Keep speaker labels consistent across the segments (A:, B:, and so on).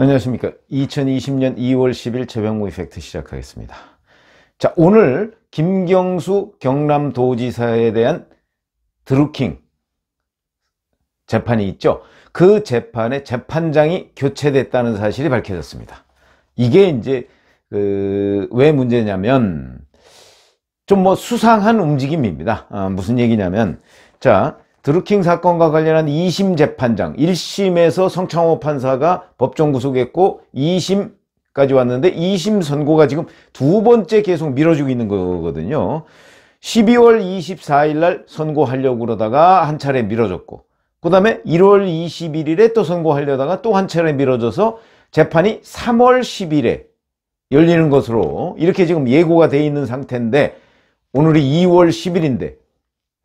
A: 안녕하십니까. 2020년 2월 10일 최병무 이펙트 시작하겠습니다. 자, 오늘 김경수 경남도지사에 대한 드루킹 재판이 있죠. 그 재판의 재판장이 교체됐다는 사실이 밝혀졌습니다. 이게 이제 왜 문제냐면 좀 수상한 움직임입니다. 무슨 얘기냐면, 자, 드루킹 사건과 관련한 2심 재판장, 1심에서 성창호 판사가 법정 구속했고 2심까지 왔는데 2심 선고가 지금 두 번째 계속 미뤄지고 있는 거거든요. 12월 24일 날 선고하려고 그러다가 한 차례 미뤄졌고, 그 다음에 1월 21일에 또 선고하려다가 또 한 차례 미뤄져서 재판이 3월 10일에 열리는 것으로 이렇게 지금 예고가 돼 있는 상태인데, 오늘이 2월 10일인데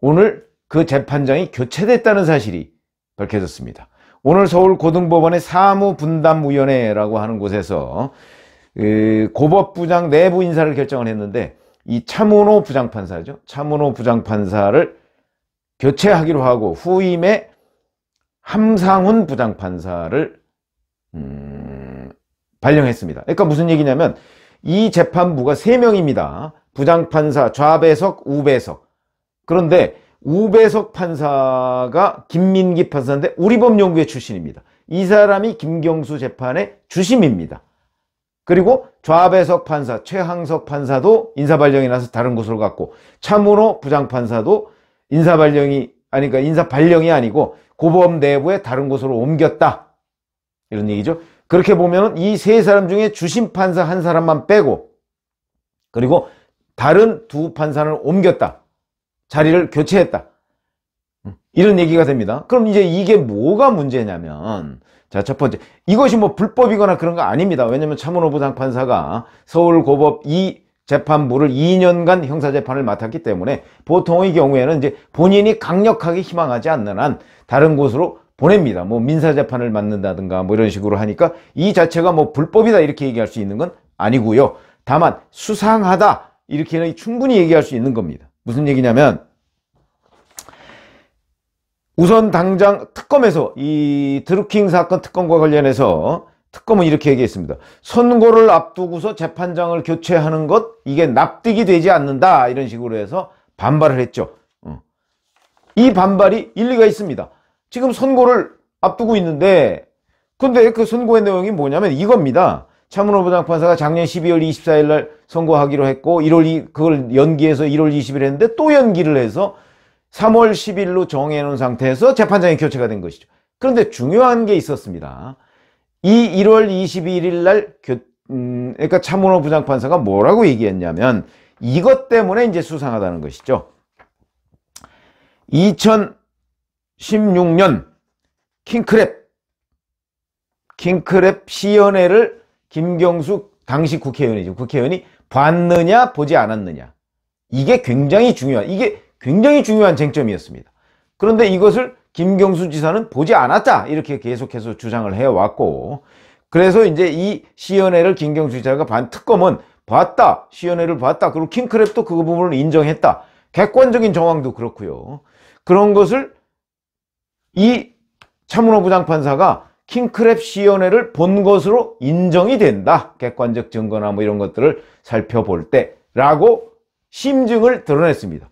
A: 오늘 그 재판장이 교체됐다는 사실이 밝혀졌습니다. 오늘 서울고등법원의 사무분담위원회라고 하는 곳에서 고법부장 내부 인사를 결정을 했는데, 이 차문호 부장판사죠. 차문호 부장판사를 교체하기로 하고 후임에 함상훈 부장판사를 발령했습니다. 그러니까 무슨 얘기냐면, 이 재판부가 3명입니다. 부장판사 좌배석, 우배석. 그런데 우배석 판사가 김민기 판사인데 우리법연구회 출신입니다. 이 사람이 김경수 재판의 주심입니다. 그리고 좌배석 판사, 최항석 판사도 인사발령이 나서 다른 곳으로 갔고, 차문호 부장판사도 인사발령이 아니고 고법 내부에 다른 곳으로 옮겼다, 이런 얘기죠. 그렇게 보면 이 세 사람 중에 주심 판사 한 사람만 빼고, 그리고 다른 두 판사를 옮겼다, 자리를 교체했다, 이런 얘기가 됩니다. 그럼 이제 이게 뭐가 문제냐면, 자, 첫 번째, 이것이 불법이거나 그런 거 아닙니다. 왜냐면 차문호 부장판사가 서울고법 이 재판부를 2년간 형사재판을 맡았기 때문에 보통의 경우에는 이제 본인이 강력하게 희망하지 않는 한 다른 곳으로 보냅니다. 민사재판을 맡는다든가 이런 식으로 하니까 이 자체가 불법이다 이렇게 얘기할 수 있는 건 아니고요. 다만 수상하다 이렇게는 충분히 얘기할 수 있는 겁니다. 무슨 얘기냐면, 우선 당장 특검에서 이 드루킹 사건 특검과 관련해서 특검은 이렇게 얘기했습니다. 선고를 앞두고서 재판장을 교체하는 것, 이게 납득이 되지 않는다, 이런 식으로 해서 반발을 했죠. 이 반발이 일리가 있습니다. 지금 선고를 앞두고 있는데, 근데 그 선고의 내용이 뭐냐면 이겁니다. 차문호 부장판사가 작년 12월 24일 날 선고하기로 했고, 그걸 연기해서 1월 20일 했는데 또 연기를 해서 3월 10일로 정해놓은 상태에서 재판장이 교체가 된 것이죠. 그런데 중요한 게 있었습니다. 이 1월 21일 날 그러니까 차문호 부장판사가 뭐라고 얘기했냐면, 이것 때문에 이제 수상하다는 것이죠. 2016년 킹크랩 시연회를 김경수 당시 국회의원이 봤느냐 보지 않았느냐, 이게 굉장히 중요한 쟁점이었습니다. 그런데 이것을 김경수 지사는 보지 않았다, 이렇게 계속해서 주장을 해왔고, 그래서 이제 이 시연회를 김경수 지사가 특검은 봤다, 시연회를 봤다, 그리고 킹크랩도 그 부분을 인정했다, 객관적인 정황도 그렇고요. 그런 것을 이 차문호 부장판사가 킹크랩 시연회를 본 것으로 인정이 된다, 객관적 증거나 이런 것들을 살펴볼 때, 라고 심증을 드러냈습니다.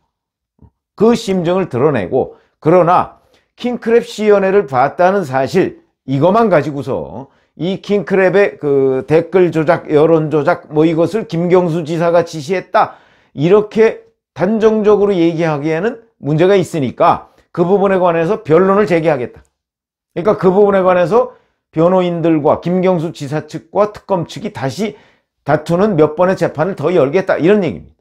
A: 그 심증을 드러내고, 그러나 킹크랩 시연회를 봤다는 사실, 이것만 가지고서 이 킹크랩의 그 댓글 조작, 여론 조작 이것을 김경수 지사가 지시했다, 이렇게 단정적으로 얘기하기에는 문제가 있으니까 그 부분에 관해서 변론을 제기하겠다. 그러니까 그 부분에 관해서 변호인들과 김경수 지사 측과 특검 측이 다시 다투는 몇 번의 재판을 더 열겠다, 이런 얘기입니다.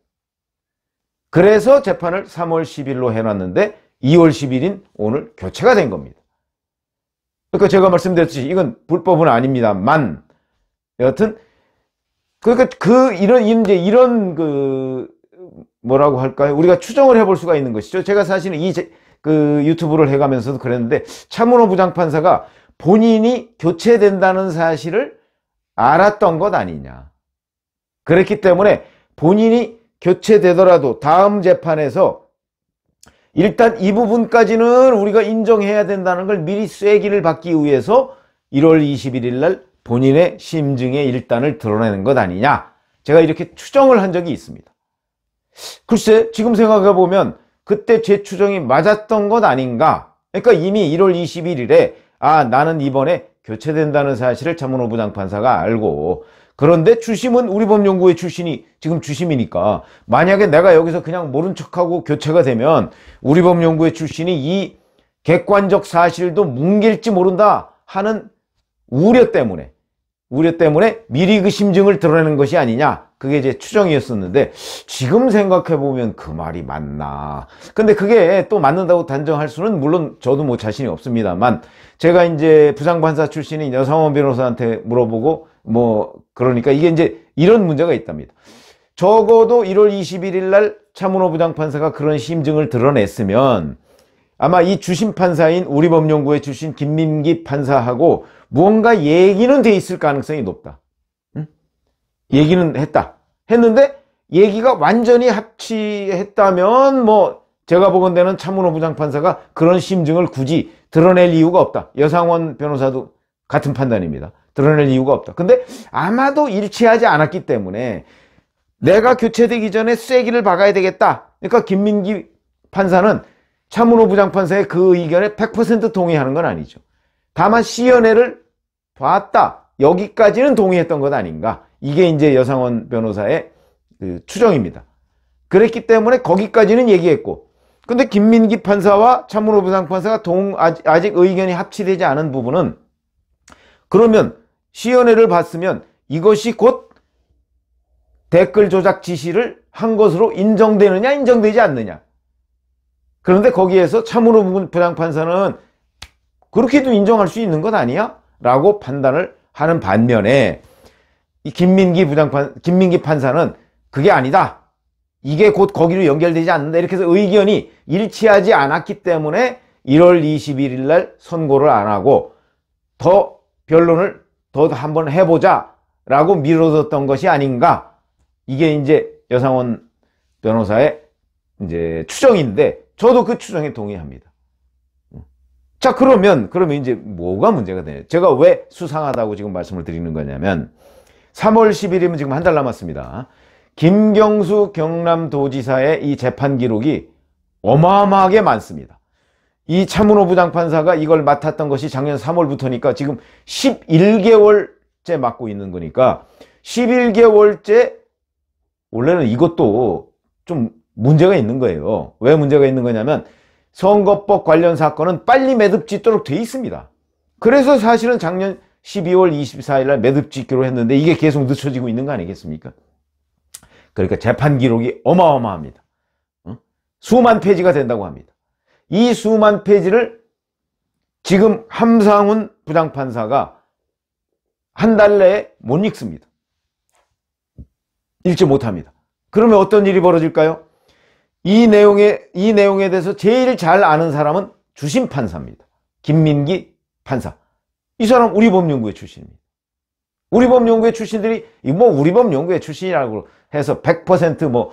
A: 그래서 재판을 3월 10일로 해놨는데 2월 10일인 오늘 교체가 된 겁니다. 그러니까 제가 말씀드렸듯이 이건 불법은 아닙니다만, 여하튼 그러니까 이런 뭐라고 할까요? 우리가 추정을 해볼 수가 있는 것이죠. 제가 사실은 유튜브를 해가면서도 그랬는데, 차문호 부장판사가 본인이 교체된다는 사실을 알았던 것 아니냐. 그렇기 때문에 본인이 교체되더라도 다음 재판에서 일단 이 부분까지는 우리가 인정해야 된다는 걸 미리 쐐기를 받기 위해서 1월 21일 날 본인의 심증의 일단을 드러내는 것 아니냐, 제가 이렇게 추정을 한 적이 있습니다. 글쎄, 지금 생각해 보면 그때 제 추정이 맞았던 것 아닌가. 그러니까 이미 1월 21일에 나는 이번에 교체된다는 사실을 차문호 부장판사가 알고, 그런데 주심은 우리법연구회 출신이 지금 주심이니까 만약에 내가 여기서 그냥 모른 척하고 교체가 되면 우리법연구회 출신이 이 객관적 사실도 뭉갤지 모른다 하는 우려 때문에 미리 그 심증을 드러내는 것이 아니냐, 그게 제 추정이었었는데, 지금 생각해보면 그 말이 맞나. 근데 그게 또 맞는다고 단정할 수는 물론 저도 뭐 자신이 없습니다만, 제가 이제 부장판사 출신인 여상원 변호사한테 물어보고 그러니까 이게 이제 이런 문제가 있답니다. 적어도 1월 21일 날 차문호 부장판사가 그런 심증을 드러냈으면 아마 이 주심 판사인 우리법연구회 출신 김민기 판사하고 무언가 얘기는 돼 있을 가능성이 높다. 응? 얘기는 했는데 얘기가 완전히 합치했다면 제가 보건대는 차문호 부장판사가 그런 심증을 굳이 드러낼 이유가 없다. 여상원 변호사도 같은 판단입니다. 드러낼 이유가 없다. 근데 아마도 일치하지 않았기 때문에 내가 교체되기 전에 쐐기를 박아야 되겠다. 그러니까 김민기 판사는 차문호 부장판사의 그 의견에 100% 동의하는 건 아니죠. 다만 시연회를 봤다, 여기까지는 동의했던 것 아닌가. 이게 이제 여상원 변호사의 그 추정입니다. 그랬기 때문에 거기까지는 얘기했고, 근데 김민기 판사와 차문호 부장판사가 아직 의견이 합치되지 않은 부분은, 그러면 시연회를 봤으면 이것이 곧 댓글 조작 지시를 한 것으로 인정되느냐 인정되지 않느냐. 그런데 거기에서 차문호 부장판사는 그렇게도 인정할 수 있는 것 아니야? 라고 판단을 하는 반면에 이 김민기 판사는 그게 아니다, 이게 곧 거기로 연결되지 않는다, 이렇게 해서 의견이 일치하지 않았기 때문에 1월 21일 날 선고를 안 하고 더 변론을 더 한번 해보자 라고 미뤄뒀던 것이 아닌가. 이게 이제 여상원 변호사의 이제 추정인데, 저도 그 추정에 동의합니다. 자, 그러면 이제 뭐가 문제가 되냐. 제가 왜 수상하다고 지금 말씀을 드리는 거냐면, 3월 10일이면 지금 한 달 남았습니다. 김경수 경남도지사의 이 재판 기록이 어마어마하게 많습니다. 이 차문호 부장판사가 이걸 맡았던 것이 작년 3월부터니까 지금 11개월째 맡고 있는 거니까, 11개월째, 원래는 이것도 좀 문제가 있는 거예요. 왜 문제가 있는 거냐면, 선거법 관련 사건은 빨리 매듭 짓도록 돼 있습니다. 그래서 사실은 작년 12월 24일 날 매듭 짓기로 했는데 이게 계속 늦춰지고 있는 거 아니겠습니까? 그러니까 재판 기록이 어마어마합니다. 수만 페이지가 된다고 합니다. 이 수만 페이지를 지금 함상훈 부장판사가 한 달 내에 못 읽습니다. 읽지 못합니다. 그러면 어떤 일이 벌어질까요? 이 내용에 대해서 제일 잘 아는 사람은 주심 판사입니다. 김민기 판사. 이 사람 우리법연구회 출신입니다. 우리법연구회 출신들이 우리법연구회 출신이라고 해서 100%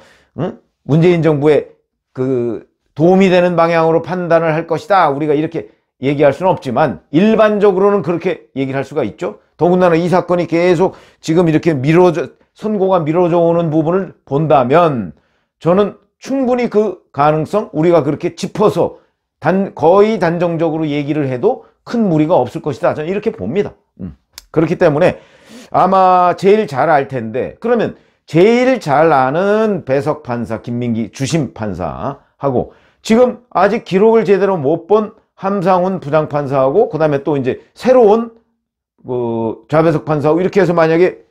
A: 문재인 정부에 그 도움이 되는 방향으로 판단을 할 것이다, 우리가 이렇게 얘기할 수는 없지만 일반적으로는 그렇게 얘기를 할 수가 있죠. 더군다나 이 사건이 계속 지금 이렇게 선고가 미뤄져 오는 부분을 본다면 저는 충분히 그 가능성, 우리가 그렇게 짚어서 거의 단정적으로 얘기를 해도 큰 무리가 없을 것이다, 저는 이렇게 봅니다. 그렇기 때문에 아마 제일 잘 알 텐데, 그러면 제일 잘 아는 배석 판사, 김민기 주심 판사하고 지금 아직 기록을 제대로 못 본 함상훈 부장판사하고, 그 다음에 또 이제 새로운 좌배석 판사하고 이렇게 해서 만약에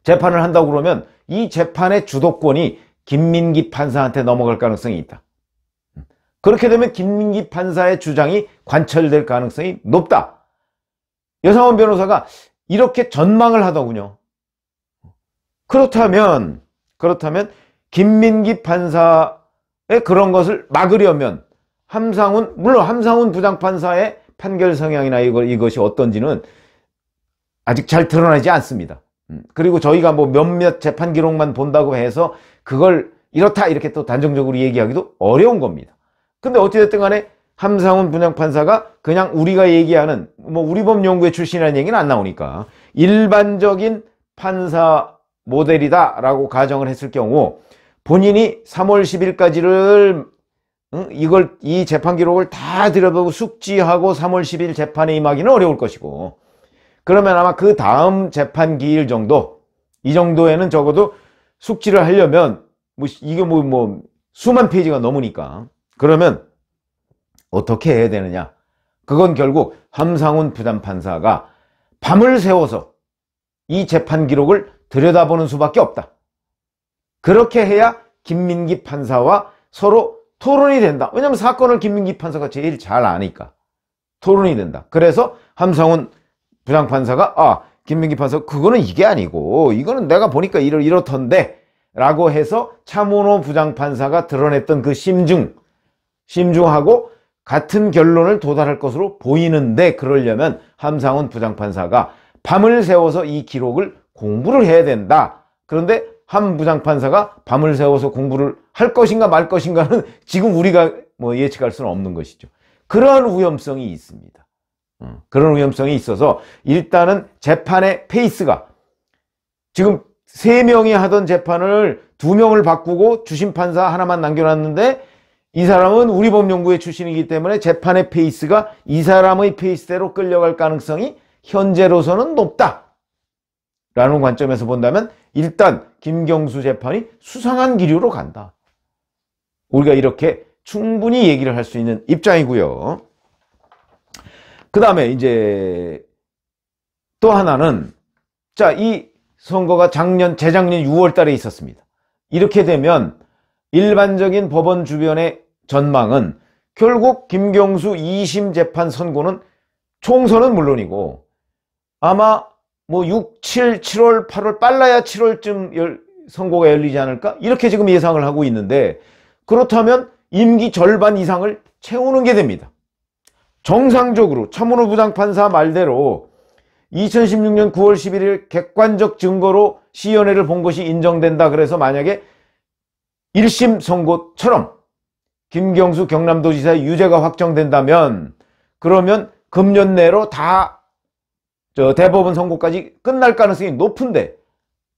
A: 재판을 한다고 그러면 이 재판의 주도권이 김민기 판사한테 넘어갈 가능성이 있다. 그렇게 되면 김민기 판사의 주장이 관철될 가능성이 높다. 여상원 변호사가 이렇게 전망을 하더군요. 그렇다면 김민기 판사의 그런 것을 막으려면 물론 함상훈 부장판사의 판결 성향이나 이것이 어떤지는 아직 잘 드러나지 않습니다. 그리고 저희가 몇몇 재판 기록만 본다고 해서 그걸 이렇다 이렇게 또 단정적으로 얘기하기도 어려운 겁니다. 근데 어찌됐든 간에 함상훈 부장판사가 그냥 우리가 얘기하는 뭐 우리법연구회 출신이라는 얘기는 안 나오니까 일반적인 판사 모델이다 라고 가정을 했을 경우 본인이 3월 10일까지를 이 재판 기록을 다 들여다보고 숙지하고 3월 10일 재판에 임하기는 어려울 것이고, 그러면 아마 그 다음 재판 기일 정도, 이 정도에는 적어도 숙지를 하려면 이게 수만 페이지가 넘으니까, 그러면 어떻게 해야 되느냐? 그건 결국 함상훈 부장판사가 밤을 새워서 이 재판 기록을 들여다보는 수밖에 없다. 그렇게 해야 김민기 판사와 서로 토론이 된다. 왜냐하면 사건을 김민기 판사가 제일 잘 아니까 토론이 된다. 그래서 함상훈 부장판사가 김민기 판사 그거는 이게 아니고 이거는 내가 보니까 이렇던데 라고 해서 차문호 부장판사가 드러냈던 그 심중하고 같은 결론을 도달할 것으로 보이는데, 그러려면 함상훈 부장판사가 밤을 새워서 이 기록을 공부를 해야 된다. 그런데 함 부장판사가 밤을 새워서 공부를 할 것인가 말 것인가는 지금 우리가 예측할 수는 없는 것이죠. 그러한 위험성이 있습니다. 그런 위험성이 있어서 일단은 재판의 페이스가, 지금 3명이 하던 재판을 2명을 바꾸고 주심판사 하나만 남겨놨는데 이 사람은 우리법연구회 출신이기 때문에 재판의 페이스가 이 사람의 페이스대로 끌려갈 가능성이 현재로서는 높다 라는 관점에서 본다면 일단 김경수 재판이 수상한 기류로 간다. 우리가 이렇게 충분히 얘기를 할 수 있는 입장이고요. 그 다음에 이제 또 하나는, 자, 이 선거가 재작년 6월 달에 있었습니다. 이렇게 되면 일반적인 법원 주변의 전망은 결국 김경수 2심 재판 선고는 총선은 물론이고 아마 6, 7, 7월, 8월, 빨라야 7월쯤 선고가 열리지 않을까? 이렇게 지금 예상을 하고 있는데, 그렇다면 임기 절반 이상을 채우는 게 됩니다. 정상적으로 차문호 부장판사 말대로 2016년 9월 11일 객관적 증거로 시연회를 본 것이 인정된다. 그래서 만약에 1심 선고처럼 김경수 경남도지사의 유죄가 확정된다면, 그러면 금년 내로 다 대법원 선고까지 끝날 가능성이 높은데,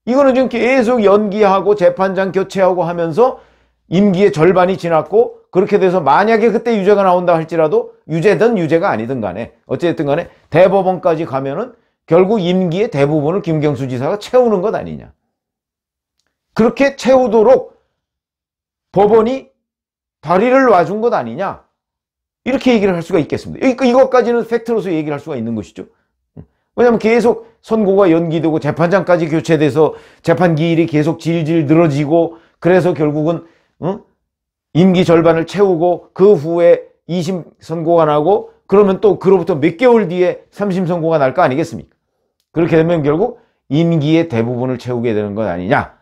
A: 이거는 지금 계속 연기하고 재판장 교체하고 하면서 임기의 절반이 지났고, 그렇게 돼서 만약에 그때 유죄가 나온다 할지라도 유죄든 유죄가 아니든 간에 어쨌든 간에 대법원까지 가면은 결국 임기의 대부분을 김경수 지사가 채우는 것 아니냐. 그렇게 채우도록 법원이 다리를 놔준 것 아니냐. 이렇게 얘기를 할 수가 있겠습니다. 이것까지는 팩트로서 얘기를 할 수가 있는 것이죠. 왜냐하면 계속 선고가 연기되고 재판장까지 교체돼서 재판 기일이 계속 질질 늘어지고, 그래서 결국은 임기 절반을 채우고 그 후에 2심 선고가 나고, 그러면 또 그로부터 몇 개월 뒤에 3심 선고가 날 거 아니겠습니까? 그렇게 되면 결국 임기의 대부분을 채우게 되는 것 아니냐.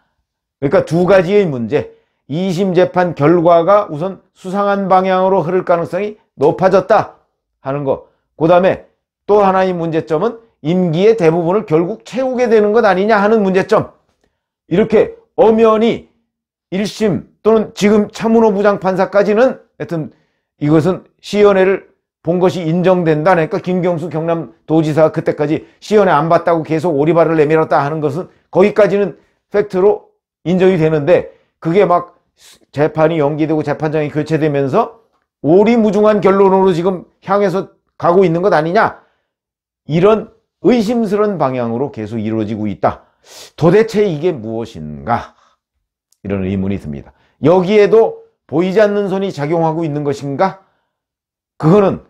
A: 그러니까 두 가지의 문제. 2심 재판 결과가 우선 수상한 방향으로 흐를 가능성이 높아졌다 하는 것. 그 다음에 또 하나의 문제점은 임기의 대부분을 결국 채우게 되는 것 아니냐 하는 문제점. 이렇게 엄연히 1심 또는 지금 차문호 부장판사까지는 하여튼 이것은 시연회를 본 것이 인정된다. 그러니까 김경수 경남도지사가 그때까지 시연회 안 봤다고 계속 오리발을 내밀었다 하는 것은 거기까지는 팩트로 인정이 되는데, 그게 막 재판이 연기되고 재판장이 교체되면서 오리무중한 결론으로 지금 향해서 가고 있는 것 아니냐. 이런 의심스러운 방향으로 계속 이루어지고 있다. 도대체 이게 무엇인가? 이런 의문이 듭니다. 여기에도 보이지 않는 손이 작용하고 있는 것인가? 그거는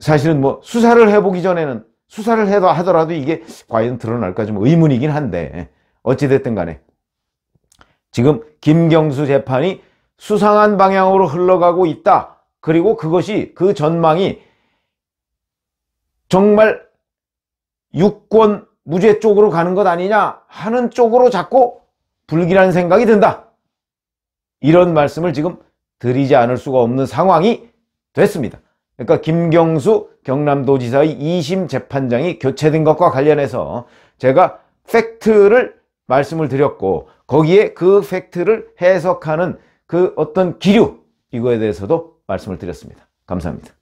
A: 사실은 수사를 해보기 전에는, 수사를 하더라도 이게 과연 드러날까 좀 의문이긴 한데, 어찌됐든 간에 지금 김경수 재판이 수상한 방향으로 흘러가고 있다. 그리고 그것이, 그 전망이 정말 유권 무죄 쪽으로 가는 것 아니냐 하는 쪽으로 자꾸 불길한 생각이 든다. 이런 말씀을 지금 드리지 않을 수가 없는 상황이 됐습니다. 그러니까 김경수 경남도지사의 2심 재판장이 교체된 것과 관련해서 제가 팩트를 말씀을 드렸고, 거기에 그 팩트를 해석하는 그 어떤 기류, 이거에 대해서도 말씀을 드렸습니다. 감사합니다.